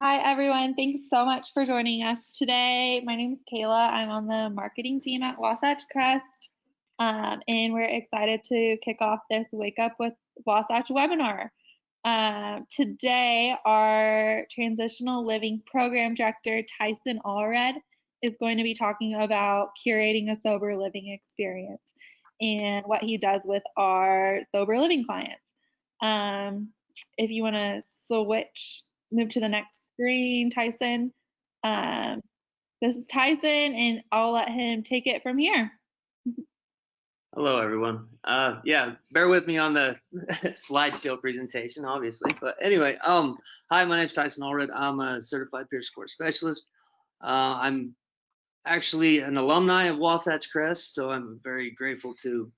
Hi, everyone. Thanks so much for joining us today. My name is Kayla. I'm on the marketing team at Wasatch Crest, and we're excited to kick off this Wake Up with Wasatch webinar. Today, our Transitional Living Program Director, Tyson Allred, is going to be talking about curating a sober living experience and what he does with our sober living clients. If you want to move to the next screen, Tyson. Um, this is Tyson, and I'll let him take it from here. Hello, everyone. Yeah, bear with me on the slideshow presentation, obviously. But anyway, hi, my name is Tyson Allred. I'm a certified peer support specialist. I'm actually an alumni of Wasatch Crest, so I'm very grateful to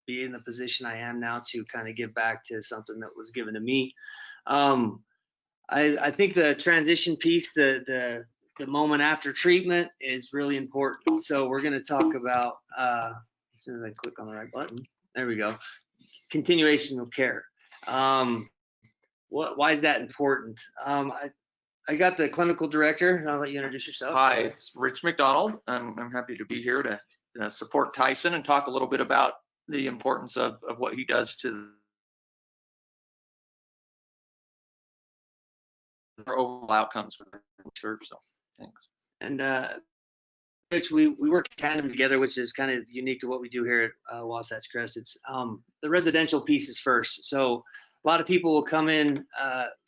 be in the position I am now to kind of give back to something that was given to me. I think the transition piece, the moment after treatment is really important. So we're going to talk about, as soon as I click on the right button, there we go, continuation of care. Why is that important? I got the clinical director. I'll let you introduce yourself. Hi, it's Rich McDonald. I'm happy to be here to support Tyson and talk a little bit about the importance of what he does to the overall outcomes for the research. So thanks. And Rich, we work in tandem together, which is kind of unique to what we do here at Wasatch Crest. It's the residential piece is first. So a lot of people will come in,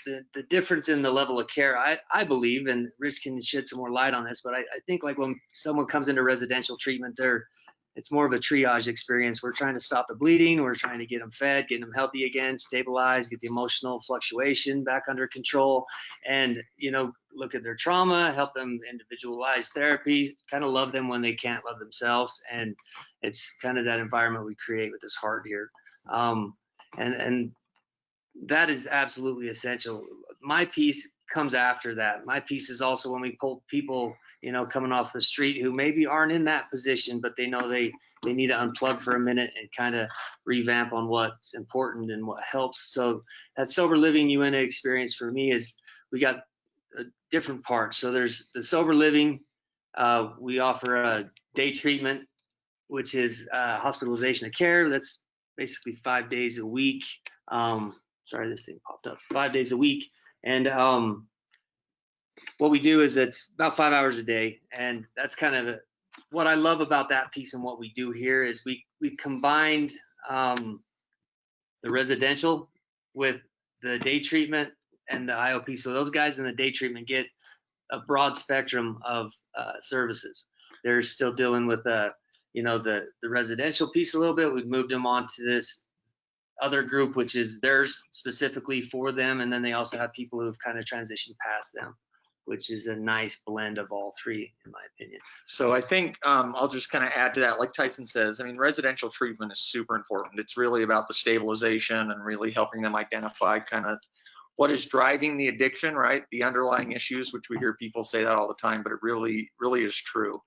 the difference in the level of care, I believe, and Rich can shed some more light on this, but I think like when someone comes into residential treatment, it's more of a triage experience. We're trying to stop the bleeding. We're trying to get them fed, get them healthy again, stabilize, get the emotional fluctuation back under control, and, look at their trauma, help them individualize therapy, kind of love them when they can't love themselves. And it's kind of that environment we create with this heart here. And that is absolutely essential. My piece comes after that. My piece is also when we pull people, coming off the street who maybe aren't in that position, but they know they need to unplug for a minute and kind of revamp on what's important and what helps. So that sober living Uinta experience for me is we got different parts. So there's the sober living. We offer a day treatment, which is hospitalization of care. That's basically 5 days a week. Sorry, this thing popped up. 5 days a week. And what we do is it's about 5 hours a day. And that's kind of what I love about that piece and what we do here is we combined the residential with the day treatment and the IOP. So those guys in the day treatment get a broad spectrum of services. They're still dealing with the residential piece a little bit. We've moved them on to this other group, which is theirs specifically for them. And then they also have people who've kind of transitioned past them, which is a nice blend of all three, in my opinion. So I think I'll just kind of add to that, like Tyson says, I mean, residential treatment is super important. It's really about the stabilization and really helping them identify kind of what is driving the addiction, right? The underlying issues, which we hear people say that all the time, but it really, really is true.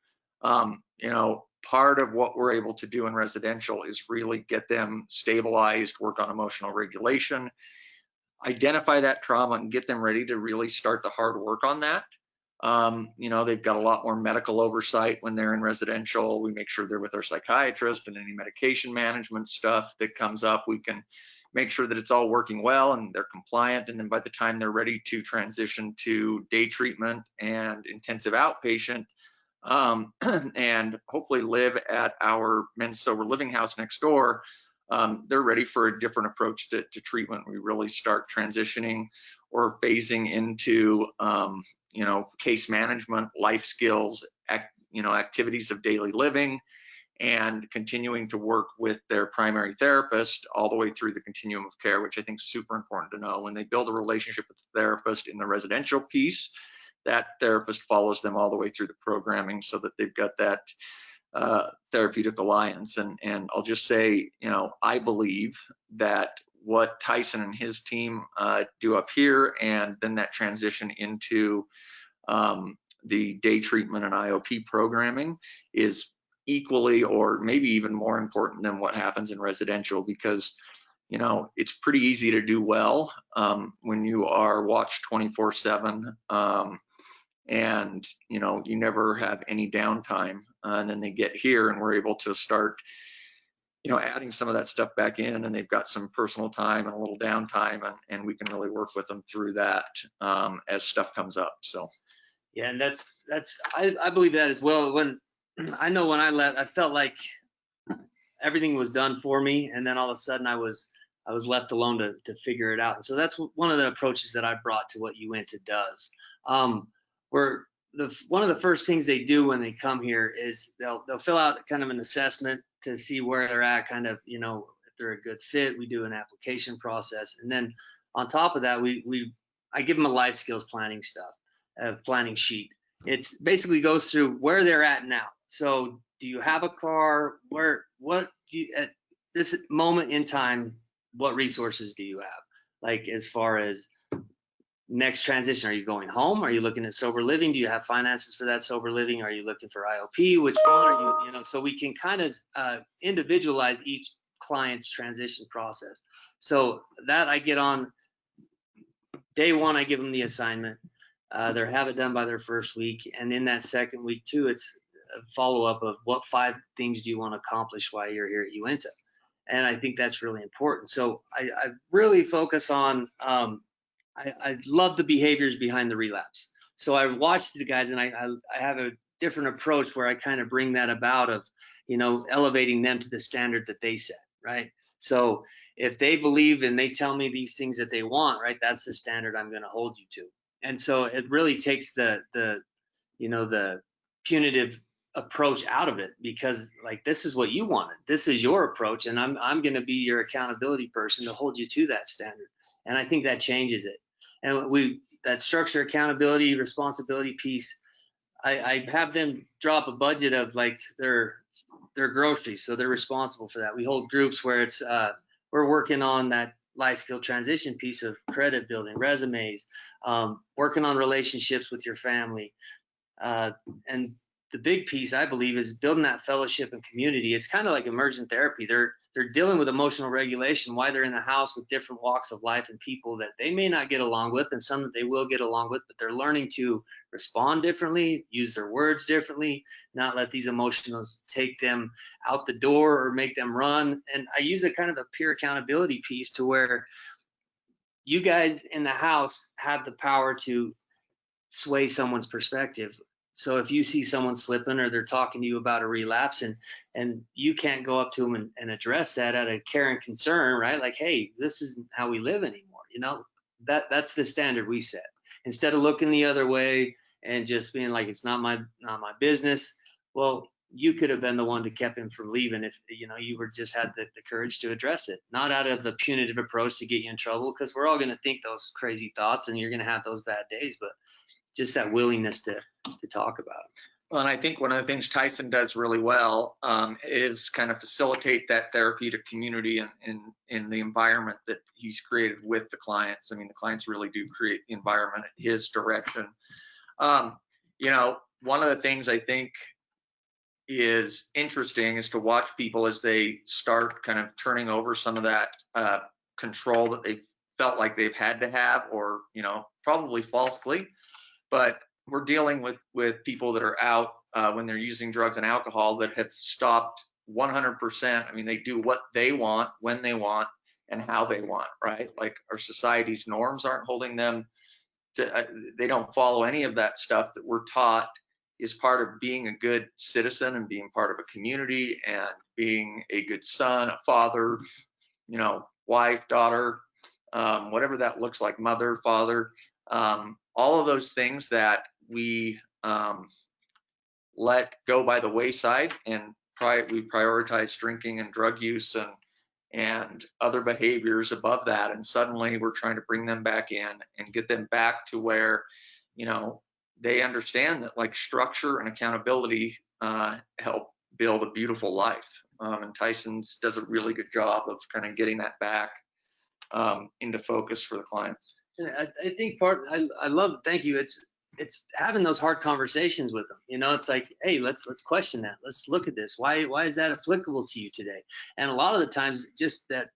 Part of what we're able to do in residential is really get them stabilized, work on emotional regulation, identify that trauma and get them ready to really start the hard work on that. They've got a lot more medical oversight when they're in residential. We make sure they're with our psychiatrist, and any medication management stuff that comes up, we can make sure that it's all working well and they're compliant. And then by the time they're ready to transition to day treatment and intensive outpatient, and hopefully live at our men's sober living house next door, they're ready for a different approach to treatment. We really start transitioning or phasing into, case management, life skills, activities of daily living, and continuing to work with their primary therapist all the way through the continuum of care, which I think is super important to know. When they build a relationship with the therapist in the residential piece, that therapist follows them all the way through the programming so that they've got that therapeutic alliance. And I'll just say, I believe that what Tyson and his team do up here, and then that transition into the day treatment and IOP programming, is equally or maybe even more important than what happens in residential, because you know, it's pretty easy to do well when you are watched 24/7, and you know, you never have any downtime. And then they get here, and we're able to start, you know, adding some of that stuff back in, and they've got some personal time and a little downtime, and we can really work with them through that as stuff comes up. So Yeah, and I believe that as well. When I know when I left, I felt like everything was done for me, and then all of a sudden I was left alone to figure it out. And so that's one of the approaches that I brought to what Uinta does. Where one of the first things they do when they come here is they'll fill out kind of an assessment to see where they're at, kind of, you know, if they're a good fit. We do an application process, and then on top of that, I give them a life skills planning planning sheet. It's basically goes through where they're at now. So do you have a car? What do you, at this moment in time, what resources do you have? Like, as far as next transition, are you going home? Are you looking at sober living? Do you have finances for that sober living? Are you looking for IOP? Which one are you, you know, so we can kind of individualize each client's transition process. So that I get on day one, I give them the assignment. They have it done by their first week. And in that second week too, it's a follow-up of what 5 things do you want to accomplish while you're here at Uinta? And I think that's really important. So I really focus on, I love the behaviors behind the relapse. So I watch the guys, and I have a different approach where I kind of bring that about of, you know, elevating them to the standard that they set, right? So if they believe and they tell me these things that they want, right, that's the standard I'm going to hold you to. And so it really takes the you know, the punitive approach out of it, because like, this is what you wanted, this is your approach, and I'm going to be your accountability person to hold you to that standard. And I think that changes it. And that structure, accountability, responsibility piece, I have them drop a budget of like their groceries, so they're responsible for that. We hold groups where it's we're working on that life skill transition piece of credit building, resumes, working on relationships with your family, and the big piece, I believe, is building that fellowship and community. It's kind of like immersion therapy. They're dealing with emotional regulation while they're in the house with different walks of life and people that they may not get along with, and some that they will get along with, but they're learning to respond differently, use their words differently, not let these emotions take them out the door or make them run. And I use a kind of a peer accountability piece to where you guys in the house have the power to sway someone's perspective. So if you see someone slipping, or they're talking to you about a relapse, and you can't go up to them and address that out of care and concern, right? Like, hey, this isn't how we live anymore. You know, that's the standard we set. Instead of looking the other way and just being like, it's not my business. Well, you could have been the one to kept him from leaving if, you know, you just had the courage to address it, not out of the punitive approach to get you in trouble, because we're all going to think those crazy thoughts and you're going to have those bad days, but just that willingness to talk about it. Well, and I think one of the things Tyson does really well is kind of facilitate that therapeutic community in the environment that he's created with the clients. I mean, the clients really do create the environment in his direction. You know, one of the things I think is interesting is to watch people as they start kind of turning over some of that control that they felt like they've had to have, or, you know, probably falsely. But we're dealing with people that are out when they're using drugs and alcohol that have stopped 100%. I mean, they do what they want, when they want, and how they want, right? Like, our society's norms aren't holding them to, they don't follow any of that stuff that we're taught is part of being a good citizen and being part of a community and being a good son, a father, you know, wife, daughter, whatever that looks like, mother, father. All of those things that we let go by the wayside, and we prioritize drinking and drug use and other behaviors above that, and suddenly we're trying to bring them back in and get them back to where, you know, they understand that like structure and accountability help build a beautiful life. And Tyson's does a really good job of kind of getting that back into focus for the clients. I think I love, thank you. It's having those hard conversations with them. You know, it's like, hey, let's question that. Let's look at this. Why is that applicable to you today? And a lot of the times, just that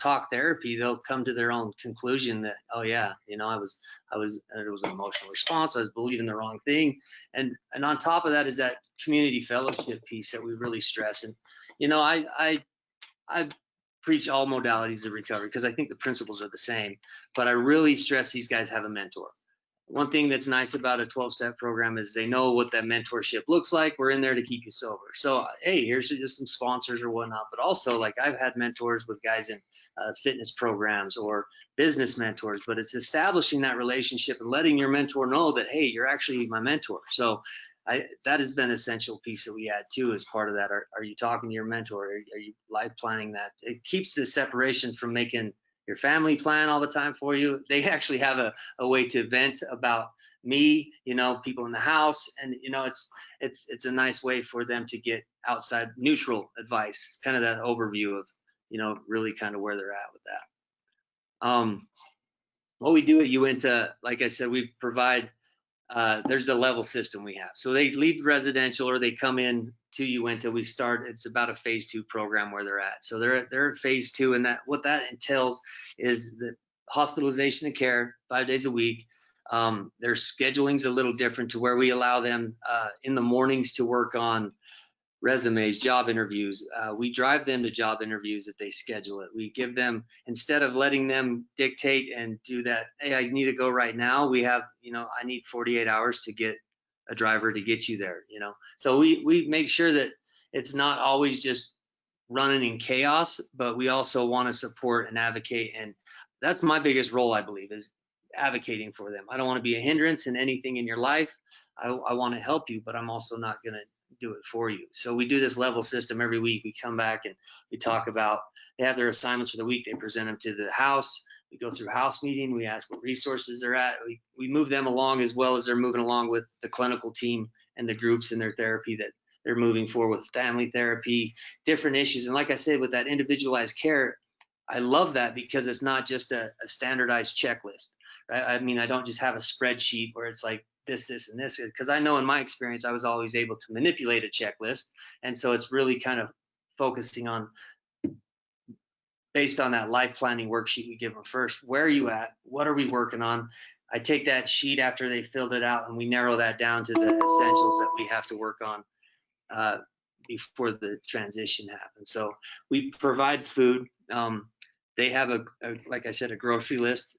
talk therapy, they'll come to their own conclusion that, oh yeah, it was an emotional response. I was believing the wrong thing. And on top of that is that community fellowship piece that we really stress. And, I preach all modalities of recovery because I think the principles are the same, but I really stress these guys have a mentor. One thing that's nice about a 12-step program is they know what that mentorship looks like. We're in there to keep you sober. So, hey, here's just some sponsors or whatnot. But also, like, I've had mentors with guys in fitness programs or business mentors, but it's establishing that relationship and letting your mentor know that, hey, you're actually my mentor. So that has been an essential piece that we add too as part of that. Are you talking to your mentor? Are you life planning that? It keeps the separation from making your family plan all the time for you. They actually have a way to vent about me, people in the house, and it's a nice way for them to get outside neutral advice, kind of that overview of really kind of where they're at with that. What we do at Uinta, like I said, we provide there's the level system we have. So they leave residential or they come in to Uinta. It's about a phase 2 program where they're at. So they're at phase 2, and what that entails is the hospitalization and care 5 days a week. Their scheduling's a little different to where we allow them in the mornings to work on resumes, job interviews. We drive them to job interviews if they schedule it. We give them, instead of letting them dictate and do that, hey, I need to go right now, we have, I need 48 hours to get a driver to get you there, So we make sure that it's not always just running in chaos, but we also want to support and advocate. And that's my biggest role, I believe, is advocating for them. I don't want to be a hindrance in anything in your life. I want to help you, but I'm also not going to do it for you. So we do this level system every week. We come back and we talk about, they have their assignments for the week. They present them to the house. We go through house meeting. We ask what resources they're at. We move them along as well as they're moving along with the clinical team and the groups in their therapy that they're moving forward with, family therapy, different issues. And like I said, with that individualized care, I love that because it's not just a standardized checklist, right? I mean, I don't just have a spreadsheet where it's like, this, and this, because I know in my experience, I was always able to manipulate a checklist. And so it's really kind of focusing on, based on that life planning worksheet we give them first, where are you at? What are we working on? I take that sheet after they filled it out and we narrow that down to the essentials that we have to work on before the transition happens. So we provide food. They have like I said, a grocery list.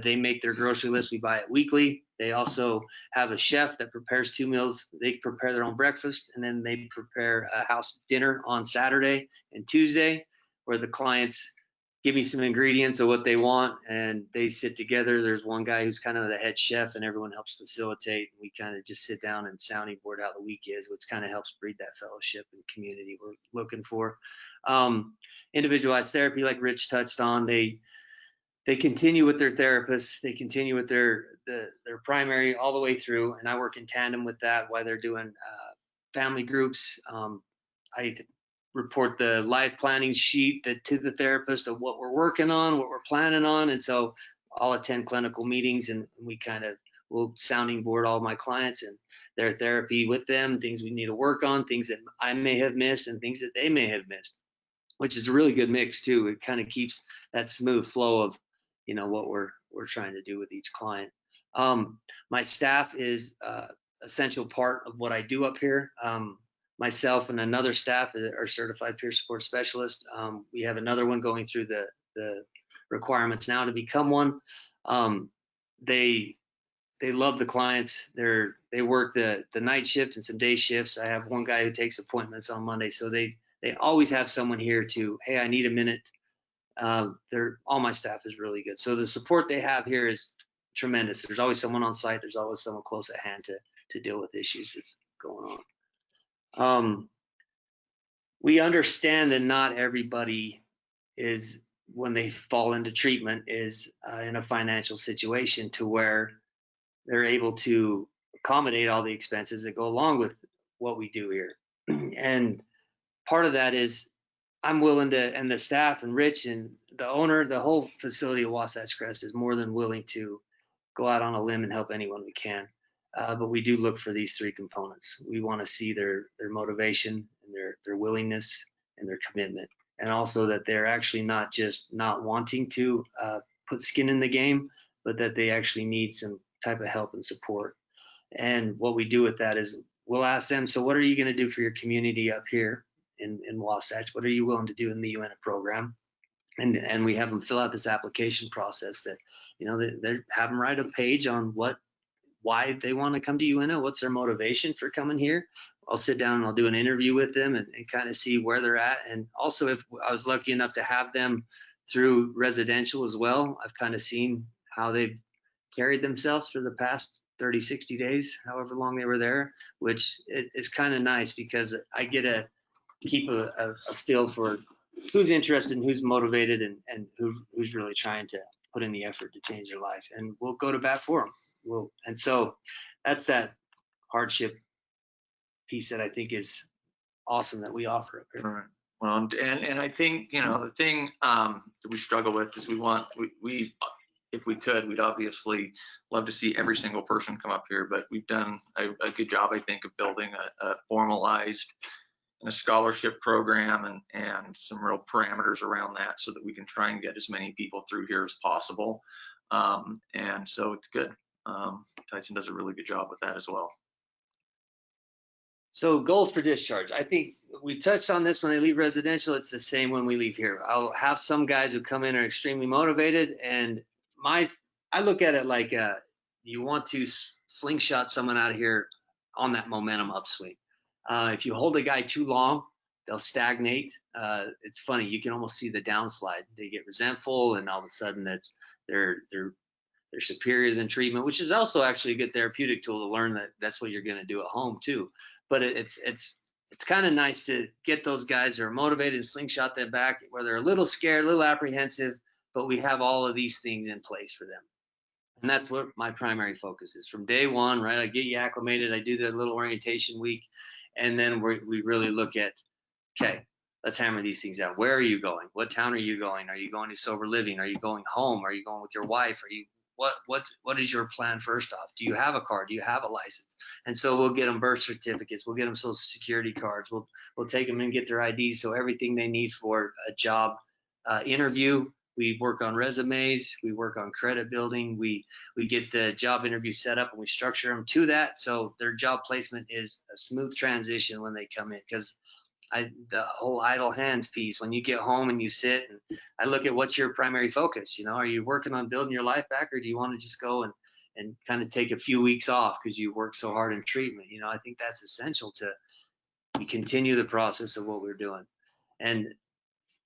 They make their grocery list. We buy it weekly. They also have a chef that prepares 2 meals. They prepare their own breakfast, and then they prepare a house dinner on Saturday and Tuesday, where the clients give me some ingredients of what they want, and they sit together. There's one guy who's kind of the head chef, and everyone helps facilitate. We kind of just sit down and sounding board how the week is, which kind of helps breed that fellowship and community we're looking for. Individualized therapy, like Rich touched on, they continue with their therapists. They continue with their primary all the way through, and I work in tandem with that while they're doing family groups. I report the life planning sheet to the therapist of what we're working on, what we're planning on, and so I'll attend clinical meetings, and we kind of will sounding board all my clients and their therapy with them, things we need to work on, things that I may have missed, and things that they may have missed, which is a really good mix too. It kind of keeps that smooth flow of what we're trying to do with each client. My staff is essential part of what I do up here. Myself and another staff are certified peer support specialists. We have another one going through the requirements now to become one. They love the clients. They work the night shift and some day shifts. I have one guy who takes appointments on Monday, so they always have someone here to, hey, I need a minute. All my staff is really good. So the support they have here is tremendous. There's always someone on site. There's always someone close at hand to deal with issues that's going on. We understand that not everybody is, when they fall into treatment, is in a financial situation to where they're able to accommodate all the expenses that go along with what we do here. And part of that is I'm willing to, and the staff and Rich and the owner, the whole facility of Wasatch Crest is more than willing to go out on a limb and help anyone we can. But we do look for these 3 components. We want to see their motivation and their willingness and their commitment. and also that they're actually not just not wanting to put skin in the game, but that they actually need some type of help and support. And what we do with that is we'll ask them, so what are you going to do for your community up here in Wasatch? What are you willing to do in the Uinta program? And we have them fill out this application process that, you know, they have them write a page on why they want to come to Uinta, what's their motivation for coming here. I'll sit down and I'll do an interview with them and kind of see where they're at. And also, if I was lucky enough to have them through residential as well, I've kind of seen how they've carried themselves for the past 30, 60 days, however long they were there, which is kind of nice because I get to keep a feel for who's interested and who's motivated and who's really trying to put in the effort to change their life. And we'll go to bat for them. And so that's that hardship piece that I think is awesome that we offer up here. Right. Well, and I think, you know, the thing that we struggle with is we if we could, we'd obviously love to see every single person come up here, but we've done a good job, I think, of building a formalized and a scholarship program and some real parameters around that so that we can try and get as many people through here as possible. And so it's good. Tyson does a really good job with that as well. So goals for discharge. I think we touched on this when they leave residential. It's the same when we leave here. I'll have some guys who come in are extremely motivated, and I look at it like you want to slingshot someone out of here on that momentum upswing. If you hold a guy too long, they'll stagnate. It's funny, you can almost see the downslide. They get resentful, and all of a sudden they're superior than treatment, which is also actually a good therapeutic tool to learn that that's what you're going to do at home too. But it's kind of nice to get those guys that are motivated and slingshot them back, where they're a little scared, a little apprehensive, but we have all of these things in place for them. And that's what my primary focus is from day one, right? I get you acclimated. I do the little orientation week. And then we really look at, okay, let's hammer these things out. Where are you going? What town are you going? Are you going to sober living? Are you going home? Are you going with your wife? Are you what is your plan first off? Do you have a car? Do you have a license? And so we'll get them birth certificates. We'll get them social security cards. We'll take them and get their IDs. So everything they need for a job interview. We work on resumes. We work on credit building. We get the job interview set up and we structure them to that. So their job placement is a smooth transition when they come in, because the whole idle hands piece, when you get home and you sit and I look at what's your primary focus, you know, are you working on building your life back, or do you want to just go and kind of take a few weeks off because you worked so hard in treatment? You know, I think that's essential to continue the process of what we're doing. And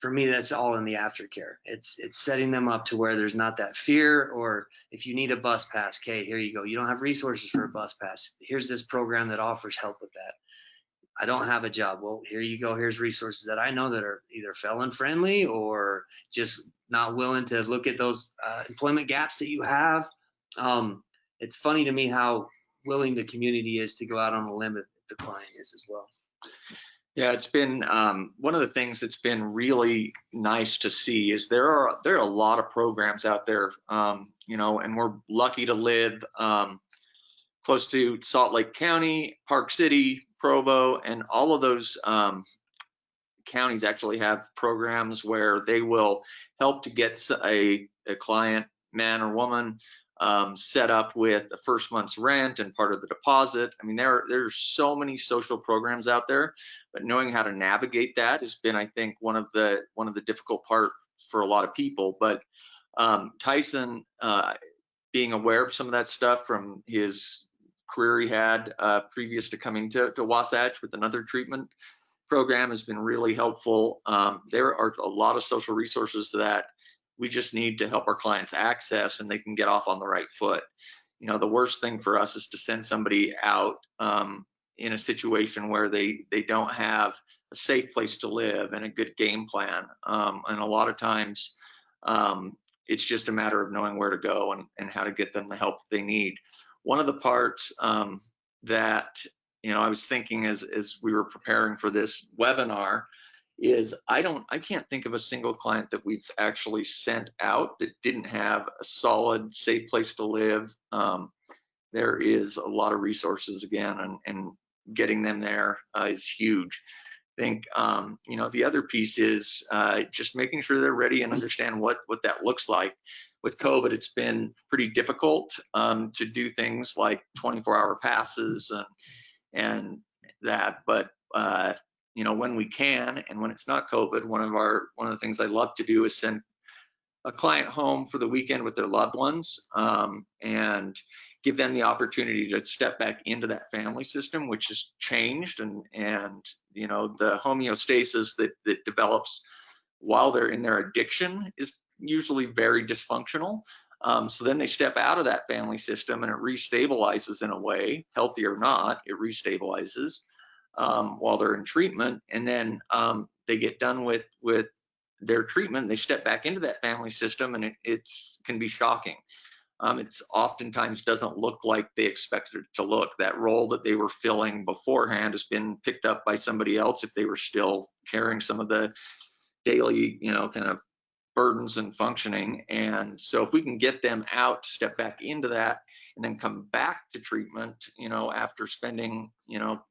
for me, that's all in the aftercare. It's setting them up to where there's not that fear, or if you need a bus pass, okay, here you go. You don't have resources for a bus pass. Here's this program that offers help with that. I don't have a job. Well, here you go. Here's resources that I know that are either felon friendly or just not willing to look at those employment gaps that you have. It's funny to me how willing the community is to go out on a limb if the client is as well. Yeah, it's been one of the things that's been really nice to see is there are a lot of programs out there, you know, and we're lucky to live close to Salt Lake County, Park City, Provo, and all of those counties actually have programs where they will help to get a client, man or woman, set up with the first month's rent and part of the deposit. I mean, there's so many social programs out there, but knowing how to navigate that has been, I think, one of the difficult part for a lot of people. But Tyson, being aware of some of that stuff from his career he had previous to coming to Wasatch with another treatment program, has been really helpful. There are a lot of social resources that we just need to help our clients access, and they can get off on the right foot. You know, the worst thing for us is to send somebody out in a situation where they don't have a safe place to live and a good game plan. And a lot of times it's just a matter of knowing where to go and how to get them the help they need. One of the parts that, you know, I was thinking as we were preparing for this webinar is I can't think of a single client that we've actually sent out that didn't have a solid, safe place to live. There is a lot of resources again, and getting them there is huge. think, you know, the other piece is just making sure they're ready and understand what that looks like. With COVID, it's been pretty difficult to do things like 24-hour passes and that, but you know, when we can, and when it's not COVID, one of the things I love to do is send a client home for the weekend with their loved ones, and give them the opportunity to step back into that family system, which has changed, and you know, the homeostasis that develops while they're in their addiction is usually very dysfunctional. So then they step out of that family system and it restabilizes in a way, healthy or not, it restabilizes while they're in treatment, and then they get done with their treatment, they step back into that family system, and it can be shocking. It's oftentimes doesn't look like they expected it to look. That role that they were filling beforehand has been picked up by somebody else if they were still carrying some of the daily, you know, kind of burdens and functioning. And so if we can get them out, step back into that, and then come back to treatment, you know, after spending, you know,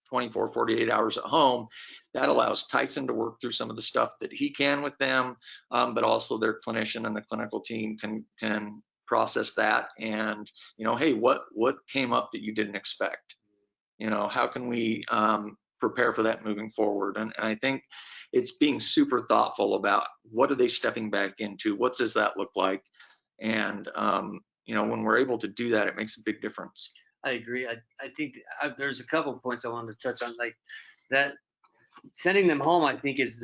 24, 48 hours at home, that allows Tyson to work through some of the stuff that he can with them, but also their clinician and the clinical team can process that. And, you know, hey, what came up that you didn't expect? You know, how can we prepare for that moving forward? And I think it's being super thoughtful about what are they stepping back into? What does that look like? And, you know, when we're able to do that, it makes a big difference. I agree. I think there's a couple of points I wanted to touch on, like that. Sending them home, I think, is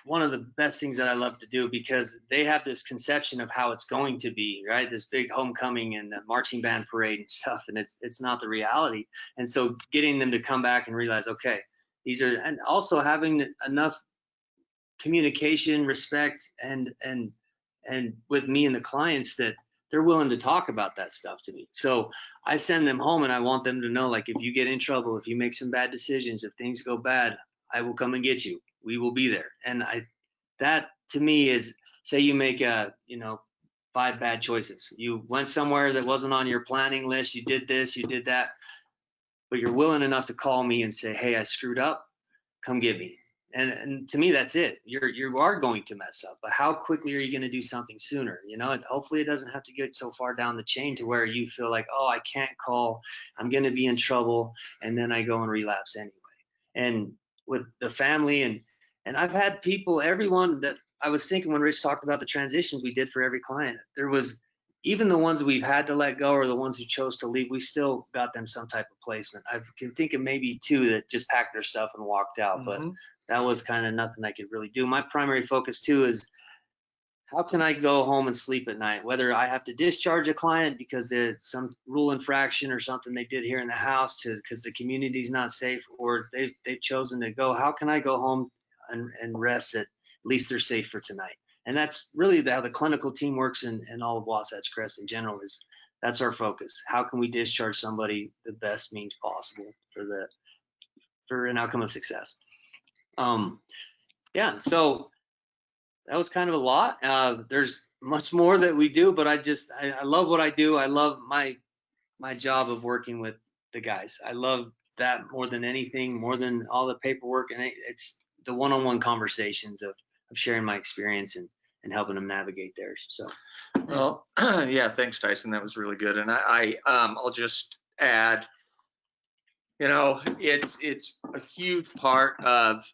one of the best things that I love to do, because they have this conception of how it's going to be, right? This big homecoming and the marching band parade and stuff, and it's not the reality. And so getting them to come back and realize, okay, these are, and also having enough communication, respect, and with me and the clients that they're willing to talk about that stuff to me. So I send them home and I want them to know, like, if you get in trouble, if you make some bad decisions, if things go bad, I will come and get you. We will be there. And that to me is, say you make you know, 5 bad choices. You went somewhere that wasn't on your planning list. You did this, you did that, but you're willing enough to call me and say, hey, I screwed up. Come get me. And to me, that's it. You are going to mess up, but how quickly are you going to do something sooner? You know, and hopefully it doesn't have to get so far down the chain to where you feel like, oh, I can't call, I'm going to be in trouble, and then I go and relapse anyway. And with the family, and I've had people, everyone that I was thinking when Rich talked about the transitions we did for every client, there was, even the ones we've had to let go or the ones who chose to leave, we still got them some type of placement. I can think of maybe 2 that just packed their stuff and walked out, but that was kind of nothing I could really do. My primary focus too is, how can I go home and sleep at night? Whether I have to discharge a client because there's some rule infraction or something they did here in the house because the community's not safe, or they've chosen to go, how can I go home and rest at least they're safe for tonight? And that's really how the clinical team works in all of Wasatch Crest in general. Is that's our focus. How can we discharge somebody the best means possible for an outcome of success? Yeah, so that was kind of a lot. There's much more that we do, but I love what I do. I love my job of working with the guys. I love that more than anything, more than all the paperwork, and it's the one-on-one conversations of sharing my experience and helping them navigate theirs. So, well, yeah, thanks, Tyson. That was really good. And I'll just add, you know, it's a huge part of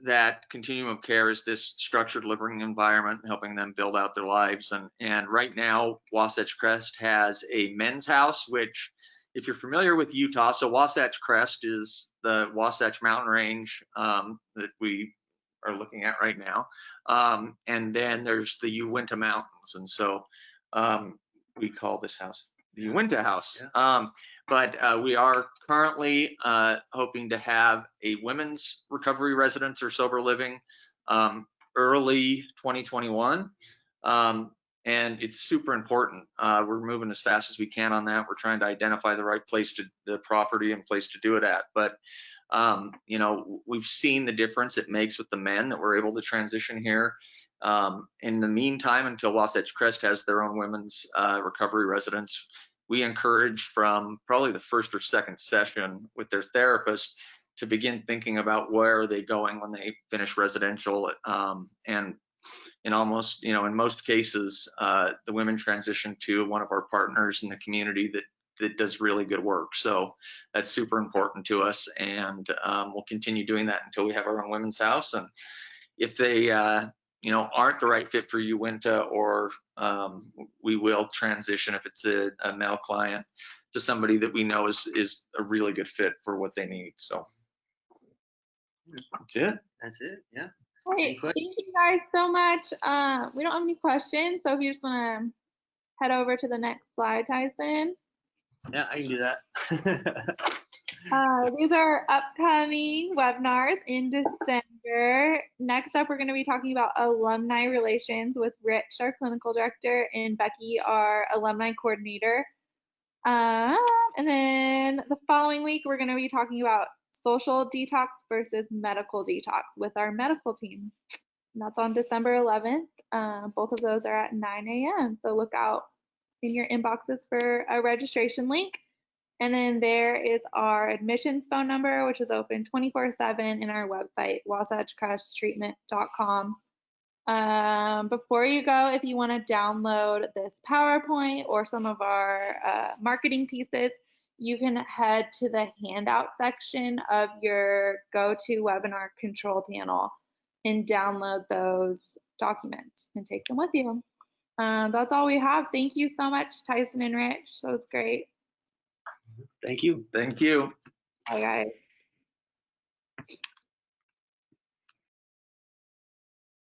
that continuum of care is this structured living environment, helping them build out their lives. And right now, Wasatch Crest has a men's house, which, if you're familiar with Utah, so Wasatch Crest is the Wasatch mountain range that we are looking at right now. And then there's the Uinta Mountains. And so we call this house the Uinta House. Yeah. But we are currently hoping to have a women's recovery residence or sober living early 2021. And it's super important. We're moving as fast as we can on that. We're trying to identify the right place the property and place to do it at. But you know, we've seen the difference it makes with the men that we're able to transition here. In the meantime, until Wasatch Crest has their own women's recovery residence, we encourage from probably the first or second session with their therapist to begin thinking about where are they going when they finish residential. And in almost, in most cases, the women transition to one of our partners in the community that does really good work. So that's super important to us, and we'll continue doing that until we have our own women's house. And if they, aren't the right fit for Uinta, or we will transition if it's a male client to somebody that we know is a really good fit for what they need. So that's it. That's it. Yeah. Great. Thank you guys so much. We don't have any questions, so if you just want to head over to the next slide, Tyson. Yeah, I can do that. These are upcoming webinars in December. Next up, we're going to be talking about alumni relations with Rich, our clinical director, and Becky, our alumni coordinator. And then the following week, we're going to be talking about social detox versus medical detox with our medical team. And that's on December 11th. Both of those are at 9 a.m. So look out in your inboxes for a registration link. And then there is our admissions phone number, which is open 24/7 in our website, wasatchcresttreatment.com. Before you go, if you want to download this PowerPoint or some of our marketing pieces, you can head to the handout section of your GoToWebinar control panel and download those documents and take them with you. That's all we have. Thank you so much, Tyson and Rich. That was great. Thank you. Thank you. Bye, guys.